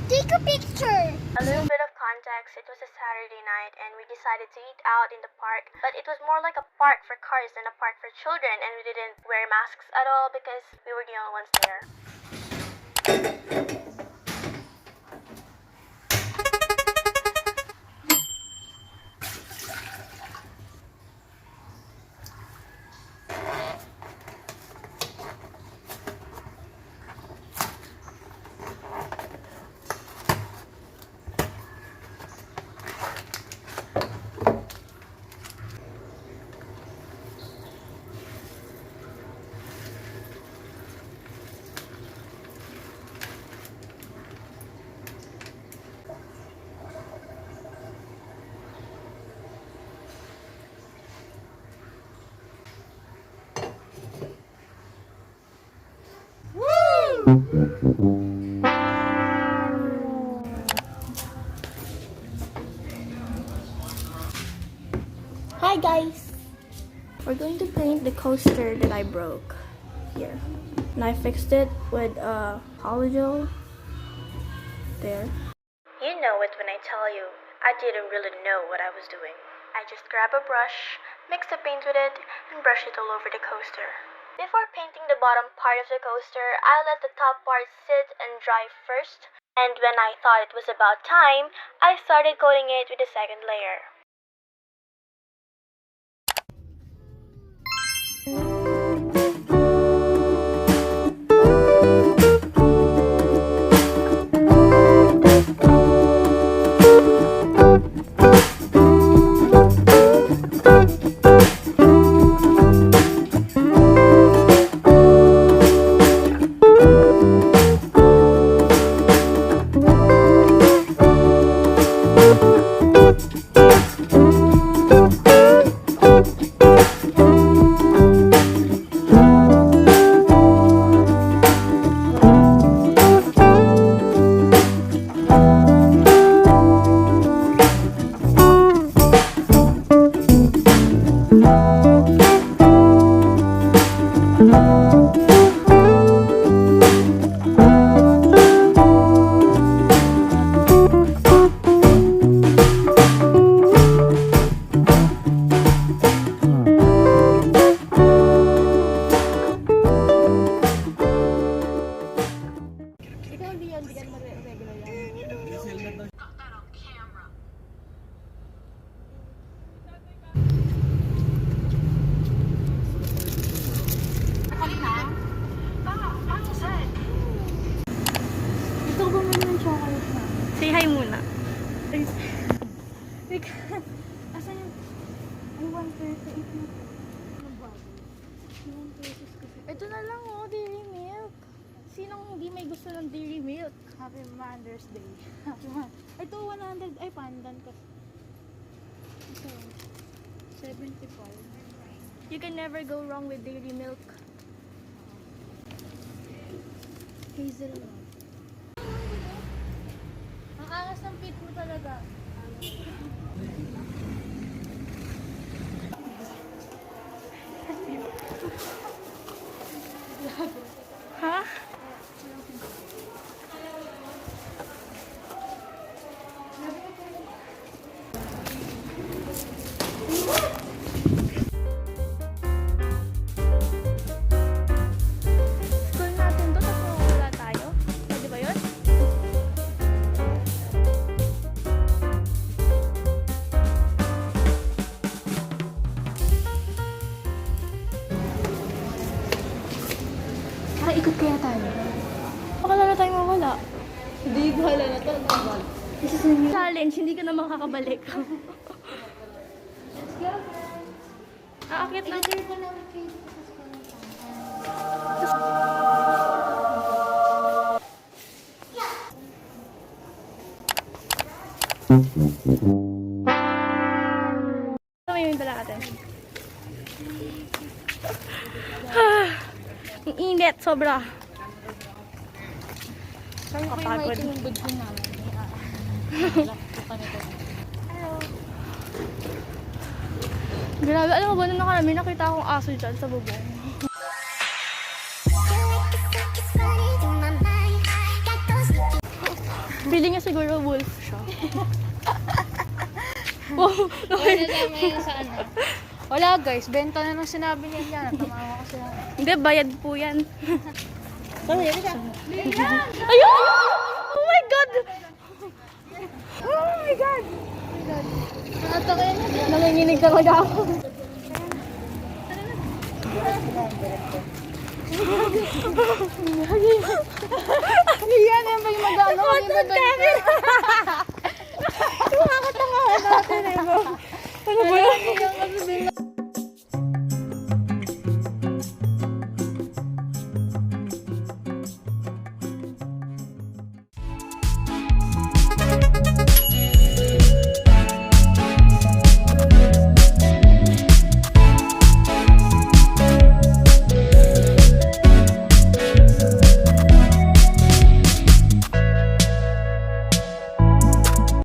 Take a picture. A little bit of context, it was a Saturday night and we decided to eat out in the park, but it was more like a park for cars than a park for children, and we didn't wear masks at all because we were the only ones there. Hi guys. We're going to paint the coaster that I broke here. And I fixed it with polygel there. You know it when I tell you, I didn't really know what I was doing. I just grab a brush, mix the paint with it, and brush it all over the coaster. Before painting the bottom part of the coaster, I let the top part sit and dry first. And when I thought it was about time, I started coating it with the second layer. Say hi muna. Asan yung... Ay, 1 peso. Ito na lang oh, dairy milk. Sinong hindi may gusto ng dairy milk? Happy Mother's Day. Ito 100, ay pandan kasi. Ito 75. You can never go wrong with dairy milk. Hazel. Ang angas ng pit mo talaga. Ha? School natin to, tapos mawawala tayo. Pwede ba yun? Ikot kaya tayo. Baka lalo tayo mawala. Hindi, bahala na to. This is a new challenge, hindi ka na makakabalik. Let's go, guys. Aakit lang. Ilagay ko lang kayo sa Ano yung dala natin? Ang init, sobra. Sabi ko yung Kapagod. maitim yung budyo namin. Hello. Grabe, alam mo ba, nung nakarami nakita akong aso dyan sa bubong. Feeling niya siguro wolf siya. Wow, Wala naman yun sa ano. Wala guys, benta na nung sinabi niya yan. Tamawa ko sila. Hindi, bayad po yan. Sorry, yun siya. Ayun! Oh my God! Oh my God! Nakataka yan yun. Nanginginig talaga ako. Yan, yan ba yung mag-ano? Content camera! Nakakatawa natin eh. Ano ba yan?